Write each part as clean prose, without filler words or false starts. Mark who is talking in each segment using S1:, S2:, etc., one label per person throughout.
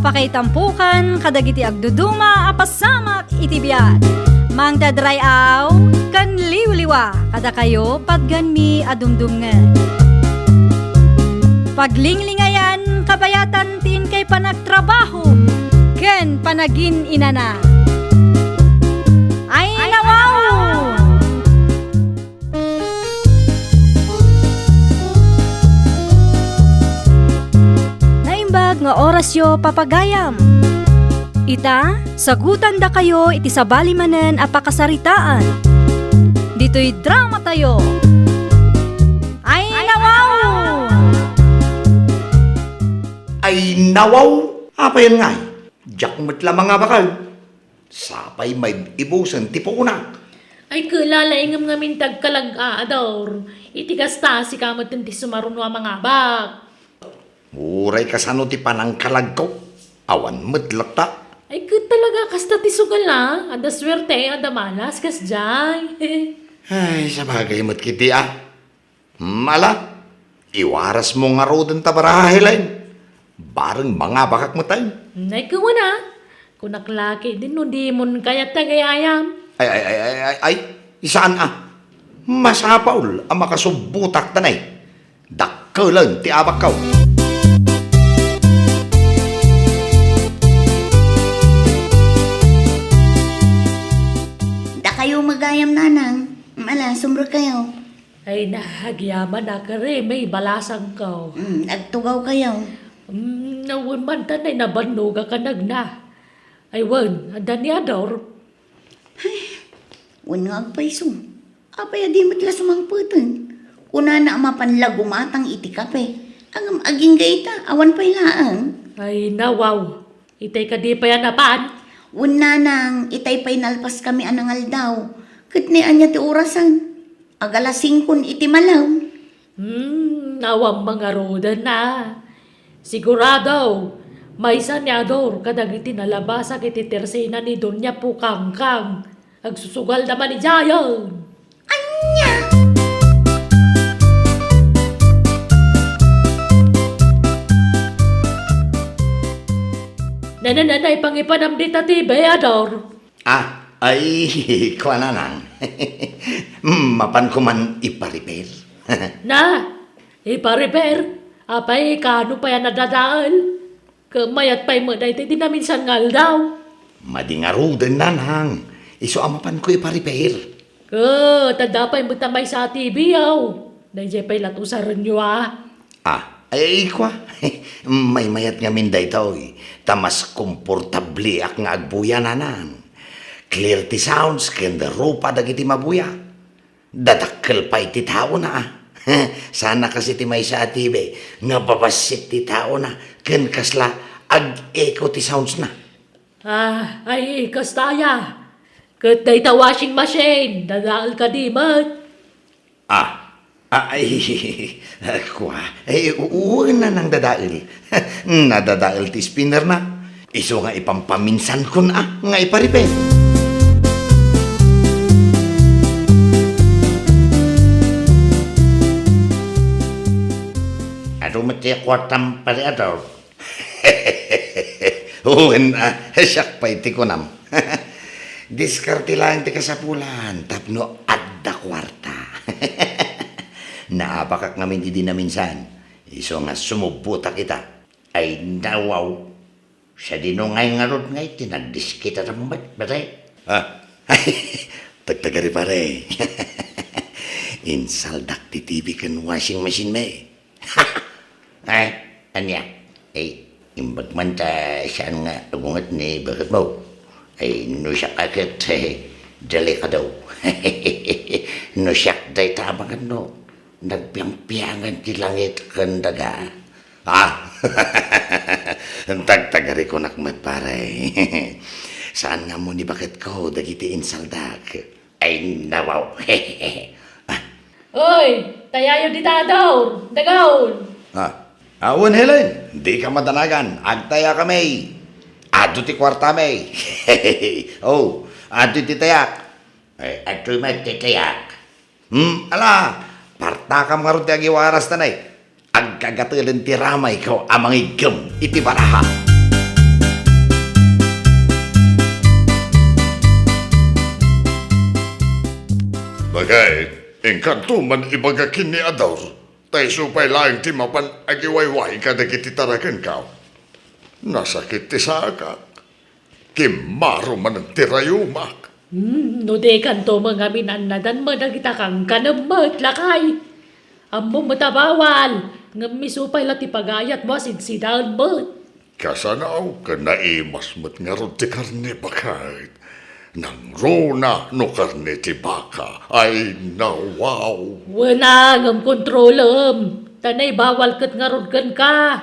S1: apakaitampukan kadagiti agduduma apasamak iti biat. Mangdadrayaw kan liwliwa kada kayo patganmi adumdumngen. Paglinglingayan kabayatan tin kay panagtrabaho ken panagin inana. Ay nawaw! Naimbag nga orasyo papagayam. Ita, sagutan da kayo iti sabali manen apakasaritaan. Dito'y drama tayo. Ay nawaw!
S2: Ay nawaw! Apa yan nga? Jakmat lamang nga bakal. Sapay may ibusan tipo una.
S3: Ay kalalaingam nga mintag kalag-aador. Itigasta si kamot ti sumarunwa mga bak.
S2: Uray kasano ti panang kalag ko. Awan madlak ta.
S3: Ay talaga kasta ti sugal na. Ada swerte, ada malas, kas jay.
S2: Ay, sa bagay mo't kiti ah. Mala, iwaras mo nga rodan tabarahilain. Barang mga bakak mo tayo.
S3: Ay kawana. Kunaklaki din no di mon kayat tagayayam.
S2: Ay, isaan ah? Masapaul ang makasubutak tanay. Dakkelan ti abak kaw.
S4: Da kayo magayam nanang. Mala, sumbro kayo.
S3: Ay nahagyaman na ka rin, may balasang ka.
S4: Nagtugaw kayo.
S3: Nawan man tanay na banuga ka nagna. Ay wan, anda ni Ador.
S4: Wala nga agpaiso. Apay adi matla sumangputan. Kuna na mapanlag umatang iti kape. Ang aging gaita, awan pa'y laang.
S3: Ay nawaw, itay ka di pa yan napaan.
S4: Wala nang itay pa'y nalpas kami anangal daw. Katnian niya ti orasan. Agalasing iti malaw.
S3: Nawang mga roda na. Sigurado, may sanyador kadagiti nalabasa kiti tersena ni Donya Pukangkang. Agsusugal naman ni Jayon.
S4: Anya!
S3: Nanananay pangipanam di tatibe, Ador.
S2: Ay, kuha na lang. Mapan ko man iparipir.
S3: Na, ipa-repair. Apay, kano pa yan nadadaan? Kamayat pa'y mo na iti dinaminsan ngal daw.
S2: Madingarudan na lang. Iso amapan ko iparipir.
S3: Tanda pa'y mo tamay sa TV, yaw. Nandiyan pa'y latusaran nyo,
S2: Ay, kwa. May mayat nga minday tao, tamas komportable ak nga agbuya na nang. Clear ti sounds, kenda rupa dagiti mabuya. Dadakkel pa iti tao na Sana kasi ti may sa atibe, nga babasit ti tao na, ken kasla ag-echo ti sounds na.
S3: Ay, kastaya. Katay ta washing machine, dadaal ka di mat.
S2: Kwa, uwan na nang dadail. Nadadail ti spinner na. Iso nga ipampaminsan ko na, nga iparipe. Rumati kwartam pari ador. Uwan siyak pa iti ko nam. Diskarte lang ti kasapulan, tapno adda kwarta. Naapakak ngamin di naminsan. Iso nga sumubuta kita. Ay nawaw. Siya dinungay nga rod ngay, tinagdiskita rambat, pare. Tagtagari pare. Insaldak ti TV kan washing machine may. Anya? Imbag man ta saan nga agungat ni bakit mo? No siya kakit, dali ka daw. No siya day tabangan no. Nagpiyang-piyangan ti langit kan daga. Tagtagari ko nakmat pare. Saan nga mo ni bakit ko dagiti insaldak? Ay nawaw.
S3: Oy, tayayo di tadaw, dagaw.
S2: Awan Helen, di ka madanagan. Agtaya kami. Ado ti kwarta may. Ado ti tayak. Ado may ti tayak. Ala, parta ka mga rin ti agiwaras tanay. Agkagatulan ti ramay ko amang igam iti baraha.
S5: Bagay, engkanto man ibaga kini Ador. Tay supay laing ti mapan agiwayway ka dagiti taraken ka. Nasakit ti saka. Kimaro man ang tirayumak.
S3: No de kanto mga minanadan mo dagita kang kanamat lakay. Ammo matabawal. Ngam misupay lati pagayat mo sinsidahan mo.
S5: Kasanaw ka naimas mo't nga ron ti karne bakit. Nang rona no karne ti baka ay nawaw.
S3: Wala ngam kontrolam. Tanay bawal kat nga rodgan ka.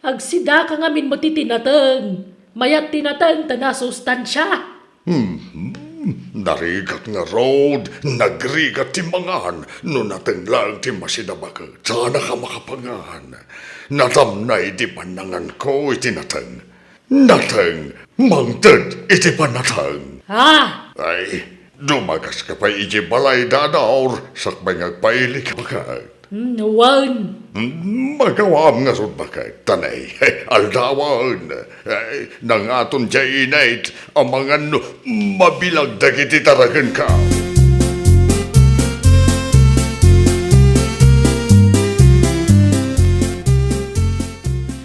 S3: Agsida ka ngamin mo titinateng. Mayat tinateng tana sustansya.
S5: Narigat nga road, nagrigat ti mangan, no natin lang ti masidabaka. Sana ka makapangan. Natamnay di panangan ko iti nateng. Nateng, mangted iti panateng.
S3: Ha?
S5: Ay, dumagas ka pa iti balay dadaor, sakbay ngagpaili ka bakit.
S3: Wan.
S5: Magawam nga sud bakit, tanay, aldawan. Nang aton dya inait, ang mga mabilag dagiti taragan ka.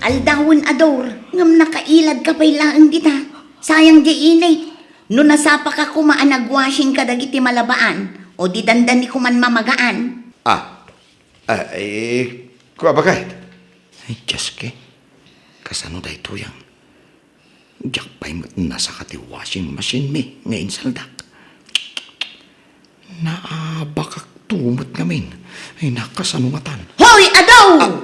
S4: Aldawon Ador, ngam nakailad ka pa'y laang dita. Sayang di inay. No nasapa ka kumaanagwashing ka dagiti malabaan, o di dandan ni kuman mamagaan.
S2: Kuha bakit? Ay, Diyos ke. Kasano da ito yang? Diyak pa'y nasa kati washing machine mi, ngayon saldak. Naabakak tumot ngamin. Ay, nakasanungatan.
S4: Hoy, Ador!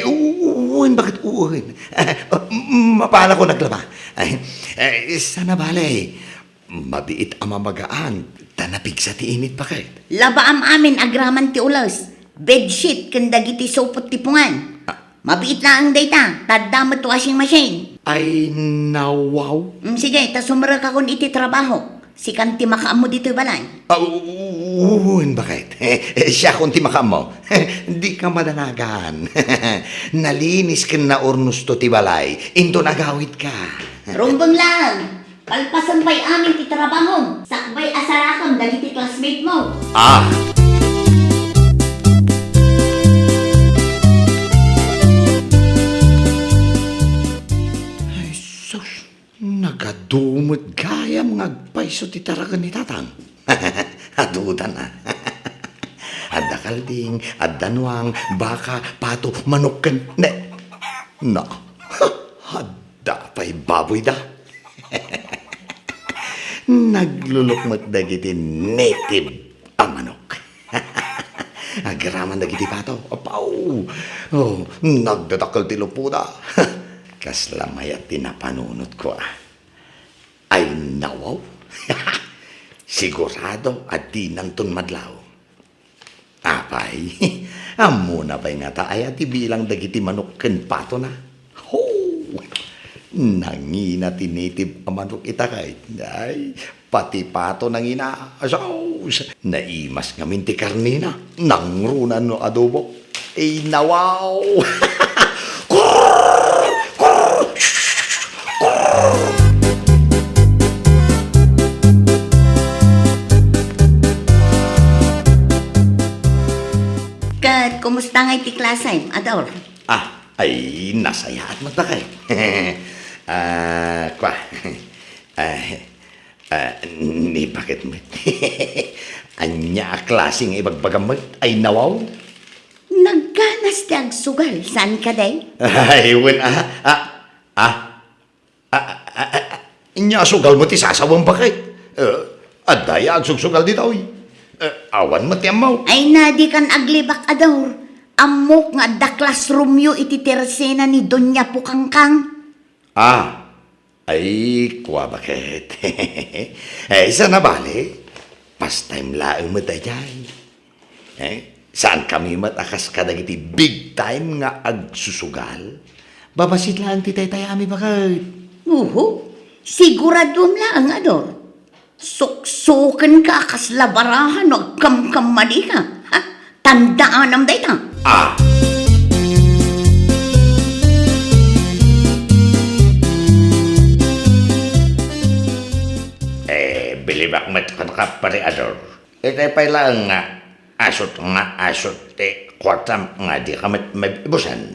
S2: Uuhin, bakit uuhin? Mapala ko naglaba. Sana balay. Mabiit ang mamagaan. Tanapig sa tiinit bakit?
S4: Labaam amin agraman ti ulas. Bedsheet kandagiti sopot tipungan. Mabiit na ang data. Tadamat washing machine.
S2: Ay, nawaw.
S4: Sige, tasumara ka kun iti trabaho. Si kanti makaamo dito balay.
S2: Uuhin, bakit? Siya kunti makamo. Di ka madanagan. Nalinis ka na ornusto ti balay. Into nagawit ka.
S4: Rumbang lang. Kalpasan pa'y amin ti trabaho. Sakbay asarakam dagiti classmate mo.
S2: Ay, sus. Nagadumot gayam ngagpaiso ti taragan ni tatang. Aduda na. Adda kalding, adda nuwang, baka, pato, manukan. Na. Adda pa'y baboy da. Naglulukmat dagiti native ang manok. Agraman dagiti pato. Apaw. Oh, nagdadakal ti lupuda. Kaslamayat tinapanunot ko ay nawaw. Sigurado at di nangton madlaw. Apay, amuna pa'y nga taay at ibilang dagiti manok ken pato na. Ho! Nangina tinitib ang manok itakay. Ay, pati pato nangina. Asaws! Naimas nga minti karnina. Nangrunan no adobo. Ay, nawaw!
S4: Kat, kumusta nga iti klasay, Ador?
S2: Ay, nasayaat mo takay. Ni bakit mo? Anya klaseng ibagbagamot ay nawaw?
S4: Nagganas ti agsugal. Saan ka day?
S2: Ay, wen, inya sugal mo ti sasawang bakit? Adaya agsugsugal dito, awan mo ti amaw.
S4: Ay nadi kan aglibak Ador. Amok nga da classroom yu iti tersena ni Donya Pukangkang.
S2: Ay, kuwa bakit? Isa na bali? Pastime laang mo tayo. Saan kami matakas ka dagiti big time nga agsusugal? Babasit lang ti tayami bakit?
S4: Siguradom lang, Ador. Suksukan ka kaslabarahan o kamkamali ka. Ha? Tandaan ang data.
S2: Believe bakmet kan ka pareador. Ito pa lang nga asot kwartam nga di kamet may ibusan.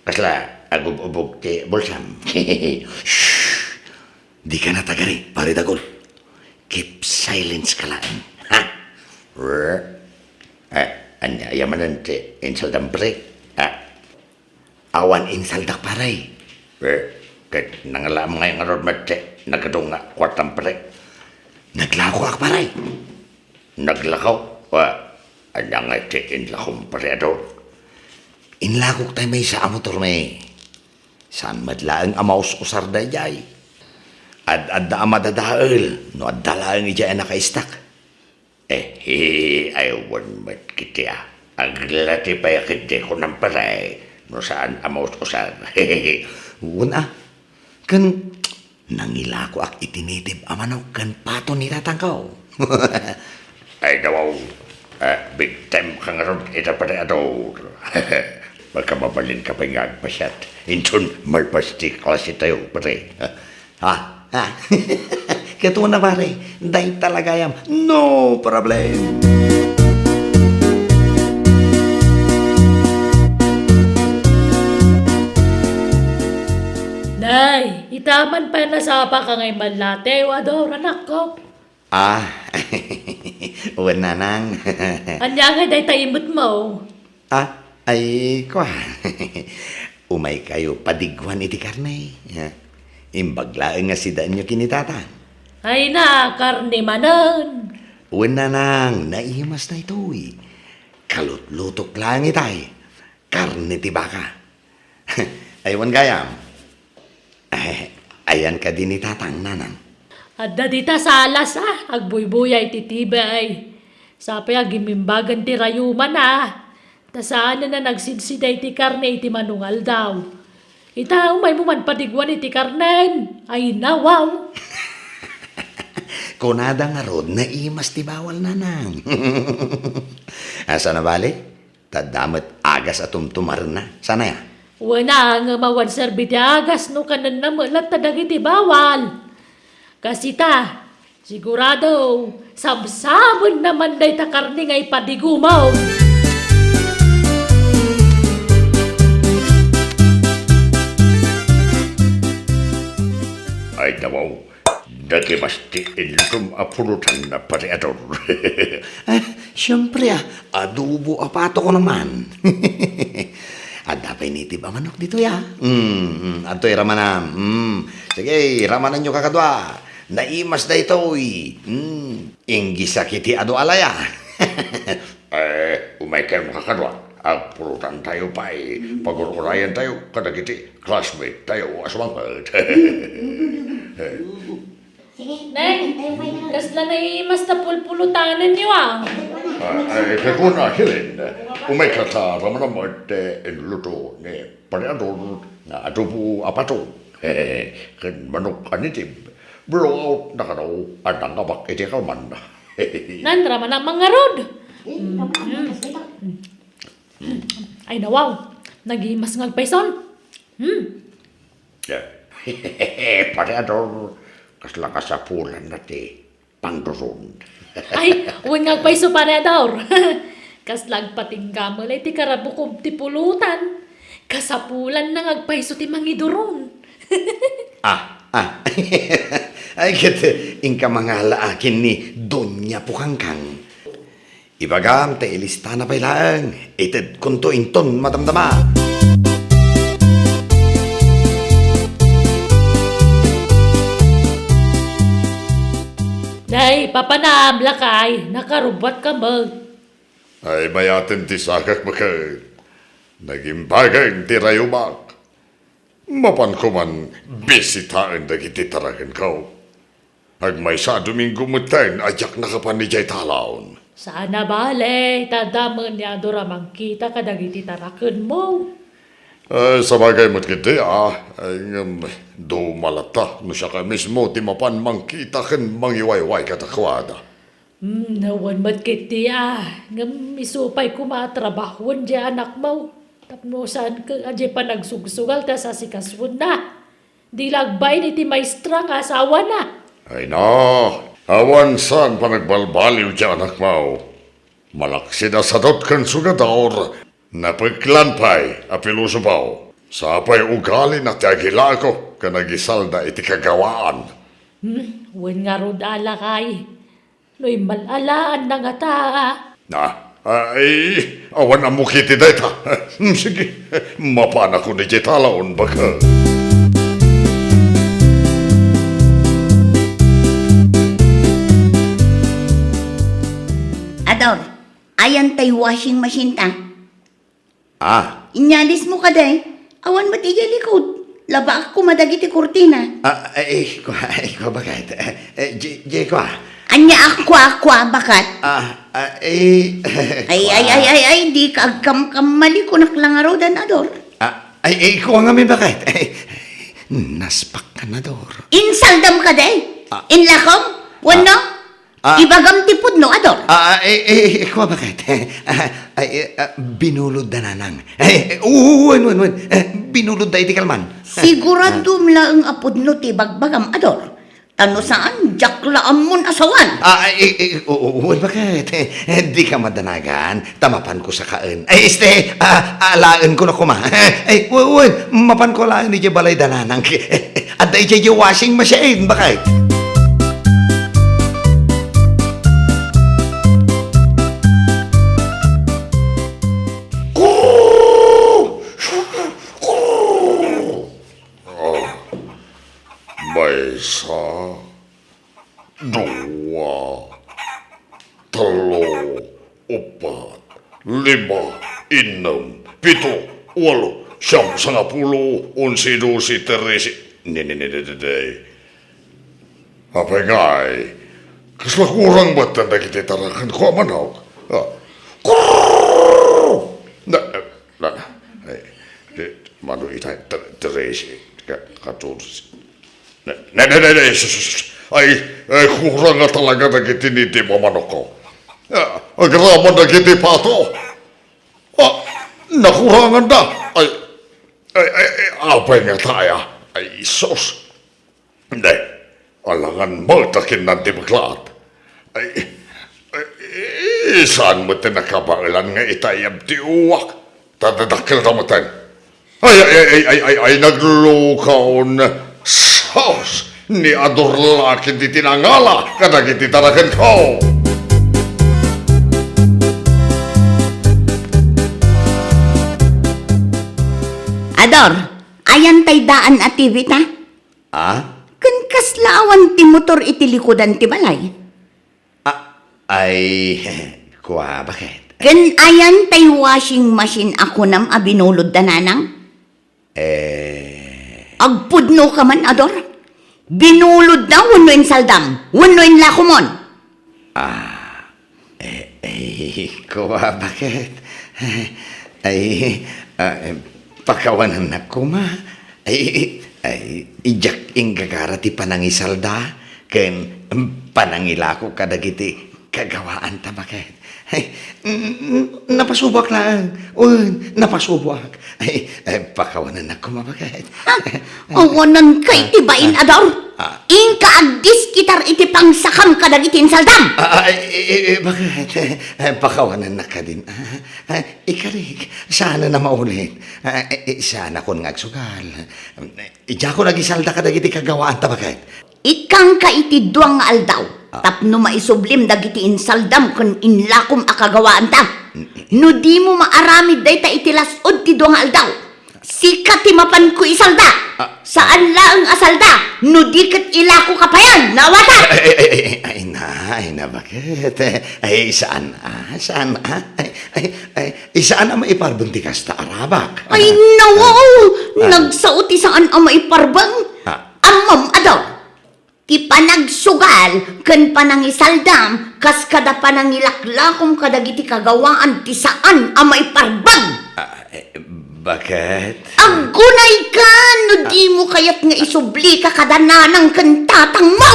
S2: Kasla agub-ubog ti bulsam. Shh! Di ka na tagari, pare dagol. Keep silence ka lang. Ha? Anya yamanan ti insaldam pre. Awan insaldak paray. Ket nangalam ngay nga rod mate nagadong nga kwartam pre. Naglako ak paray. Naglakaw. Anya nga ti inlakom pareador. Inlakok tayo may sa amotor may. Saan madlaang amaus usar da jay. Ad amadadaal. No adalaang ijay nakaistak. Ayawan mat kiti Aglati pa yakiti ko ng paray. No saan amaus usar. Una. Kan nangilako ak itinitib amanaw kan pato nitatangkaw. Ay dawaw. Big time kang ron ita pareador. Baka mabalin ka pa nga agpasyat. Insun, malpasti klase tayo, pare. Kaya na pare, dahi talaga yam. No problem.
S3: Nay, itaman pa na sapa ka ngay malate, ador anak ko.
S2: Uwan nang.
S3: Anya nga day taimot mo.
S2: Ay, kwa. Umay kayo padigwan iti karne. Imbaglaan nga si daan nyo kinitatan.
S3: Ay na, karne manan.
S2: Uwan nang, naimas na ito Kalutlutok lang itay. Karne ti baka. Aywan gayam. Ayan ka din itatang nanang.
S3: Adda dita sa alas agbuybuyay titibay. Sapay agimimbagan ti rayuman Tasaan na nagsinsiday ti karne iti manungal daw. Itaw may muman padigwan iti karnen. Ay nawaw.
S2: Kunada nga rod, naimas ti bawal nanang. Asa na bali? Tadamat agas at tumtumar na. Sana ya?
S3: Wana nga mawan serbi ti agas no kanan na malat tadag iti bawal. Kasi sigurado, sabsabon naman day ta karne ngay padigumaw.
S5: Ay dawaw, dati masti ilum apulutan na pareador.
S2: Siyempre adobo apato ko naman. Adapay nitib manok dito ya. Ato ramanam. Sige, ramanan nyo kakadwa. Naimas na ito Ingisakiti ado alaya.
S5: Umay kayo makakadwa. Apulutan tayo pa pag-urayan tayo. Kadagiti, classmate tayo aswangpad.
S3: Neng, kasla na imas na pulpulutanan niyo
S5: Kaya na hilin, umay ka sa ramanamot luto ni pareador na adobo apato. Kan manok anitib, blowout na kanaw at ang kabak iti kalman.
S3: Nandra man ang mga rod. Ay nawaw, nagimas ng payson.
S5: Pareador, kasla kasapulan na ti pangduron.
S3: Ay, huwag nga payso pareador. Kaslag patinggamol ay ti karabukob ti pulutan. Kasapulan na ngagpayso ti mangiduron.
S2: Ay kete, ingka mga laakin ni Donya Pukangkang. Ibagam te ilista na pailang. Ited kunto inton madamdama.
S3: Day, papanam lakay, nakarubat ka mag.
S5: Ay mayatin ti sakak bakit. Naging bagay ti rayumak. Mapan ko man bisitaan dagiti taragan ko. Agmay sa Domingo mutayin ajak nakapanijay talaon.
S3: Sana bale, tadaman niya doramang kita kadagiti tarakan mo.
S5: Sa bagay mo't kiti ay do malata no siya ka mismo ti mapan mangkita ken mangiwayway katakwada.
S3: Nawan matkiti ngam isupay kumatrabahon di anak mo. Tapno saan ka aje pa nagsugsugal ta sa sikaswon na. Di lagbay ni ti maestra nga asawa na.
S5: Ay no, Awan saan pa nagbalbaliw dyan anak mo. Malaksi na sadot kan sugador. Napagklanpay a pilusubaw. Sapay ugali na tiagila ko ka nagisalda iti kagawaan.
S3: Wen nga rod alakay. No'y malalaan na nga ta.
S5: Ay, awan ang mukiti data. Sige, mapana ko ni Jetalaon baka.
S4: Ador, ayan tay washing machine ta. Inyalis mo ka day. Awan mo tiya likod. Laba ako madagiti kurtina.
S2: Ikaw bakit? Jay ko
S4: Anya akwa, bakat?
S2: Ay,
S4: Di ka agkam-kamali ko naklangaro dan, Ador.
S2: ikaw nga may bakit? Naspak ka na, Dor.
S4: Insaldam ka day. Inlakom? Wano? Ibagam tipod no, Ador.
S2: Ikaw bakit? Binulod na nanang. Uwan. Binulod na iti kalman.
S4: Siguradum la ang apod no ti bagbagam, Ador. Tano saan? Jaklaan mon asawan.
S2: Uwan bakit? Di ka madanagan. Tamapan ko sa kaan. Alaan ko na kuma. Uwan, mapan ko lang ni balay dananang. At ay washing machine, bakit?
S5: May isa, dua, talo, upat, lima, enam, pito, walo, siyam, sangapulo, unsi, dusi, teresi. Apa ngay? Kasla kurang ba't na kita tarakan ko manaw? Mano itay, teresi, katursi. Ay, kurang nga talaga na kitiniti mo manok ko. Agraman na kiti pato. Nakurangan na. Apay nga tayo. Ay, sos. Hindi, alangan mo takin ng tibaklat. Saan mo tinakabailan nga itayab ti uwak? Tadadakil ramatan. Ay, naglukaw na. Sos! Ni ador laki di tinangala kada kiti tarakan ko.
S4: Ador, ayan tay daan at TV ta. Kan kaslaawan ti motor iti likodan ti balay.
S2: Kuha, bakit?
S4: Kan ayan tay washing machine ako nam abinulod dananang. Agpudno ka man, Ador. Binulod na wano saldam, wano lakumon.
S2: Kuha, bakit? Pakawanan na kuma. Ijak ingagara ti panangisalda. Ken panangila ko kadagiti kagawaan ta, bakit? Napasubak lang. Napasubak. Pakawanan na kuma, bakit?
S4: Awanan kay tibain, Ador. Ingka agdis kitar iti pangsakam kadagitin saldam.
S2: Bakit? Pakawanan na ka din. Ikarig, sana na maulit. Sana kon ngagsugal. Ija ko nagisalda kadagiti kagawaan ta, bakit?
S4: Ikang ka iti duang nga aldaw. Tapno maisublim dagiti insaldam kun inlakom akagawaan ta. No di mo maaramid day ta itilasod ti duang nga aldaw. Sikat ti mapan ko isalda. Saan laang asalda? No di kat ilako kapayan. Nawata!
S2: Ay na, bakit? Saan na maiparbunti ka sa arabak?
S4: Ay nawaw! Nagsauti saan ang maiparbang? Amam adaw! Ti panagsugal, ken panangisaldam, kas kada panangilaklakom kadagiti kagawaan, ti saan ang maiparbang?
S2: Bakit?
S4: Aggunay ka, no di mo kayat nga isubli ka kadananang kantatang mo!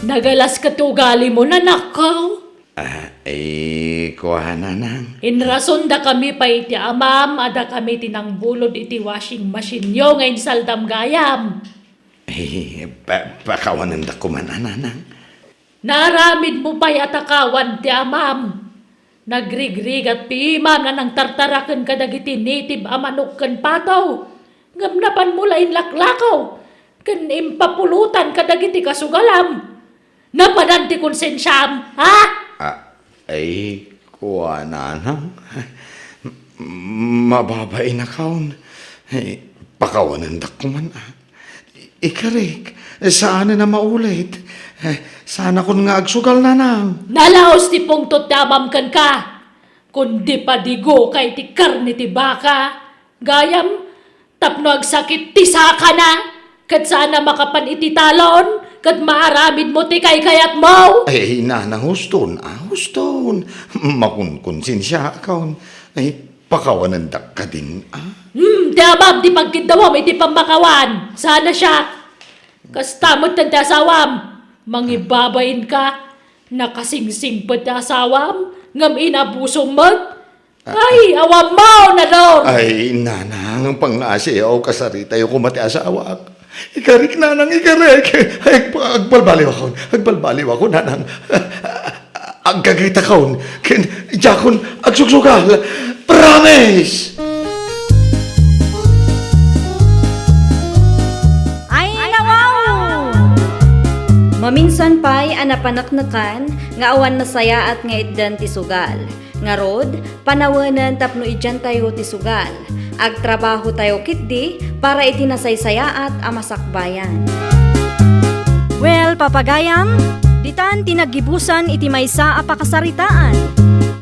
S3: Nagalas ka tugali mo na nakaw.
S2: Ay, kuha nanang.
S3: Inrason da kami pa iti amam, ada kami tinangbulod iti washing machine yo ngayon saldam gayam.
S2: Ay, pakawanan da kuman nanang.
S3: Naramid mo pa'y atakawan ti amam. Nagrigrig at piimam na nang tartarakan kadagiti native amanok pataw. Ngamnapan mo lain laklakaw. Kan impapulutan kadagiti kasugalam. Napadanti konsensyam, ha?
S2: Ay, kuha nanang. Mababay na kaon. Ay, pakawanan da kuman. Ikarik, saan na maulit? Sana kun nga agsugal nanang.
S3: Nalaos ti pungtot damam kan ka. Kundi padigo kay ti karni ti baka. Gayam, tapno agsakit ti saka na. Kat sana makapan iti talon. Kat maaramid mo ti kay kayat mo.
S2: Ay, nanang huston. Huston. Makunkonsensya kaon. Ay, pakawanan da ka din.
S3: Ti amam, ti pagkindawam, iti pamakawan. Sana siya. Kastamot ng ti asawam. Mangibabayin ka. Nakasingsing pa ti asawam. Ngam inabusong mo. Ay, awam mo na doon.
S2: Ay, nanang, ang pangasiyaw kasarita yung kumati asawa. Ikarik, nanang, ikarik. Ay, agbalbaliw ako, nanang. Agkagita kaon. Jakon, agsugsugal. Promise!
S1: Ay, nawaw! Maminsan pa'y anapanaknakan, nga awan na saya at nga iddan ti sugal. Nga rod, panawanan tapno idyan tayo ti sugal. Agtrabaho tayo kitdi, para iti nasaysaya at amasakbayan. Well, papagayam, ditan tinagibusan iti maysa a pakasaritaan.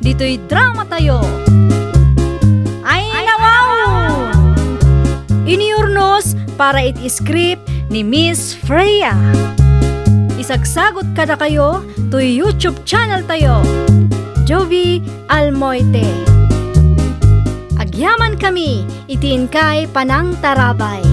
S1: Dito'y drama tayo. Ay, nawaw! Iniurnos para iti script ni Miss Freya. Isagsagot kada kayo to YouTube channel tayo, Jovi Almoite. Agyaman kami, itiin kay Panang Tarabay.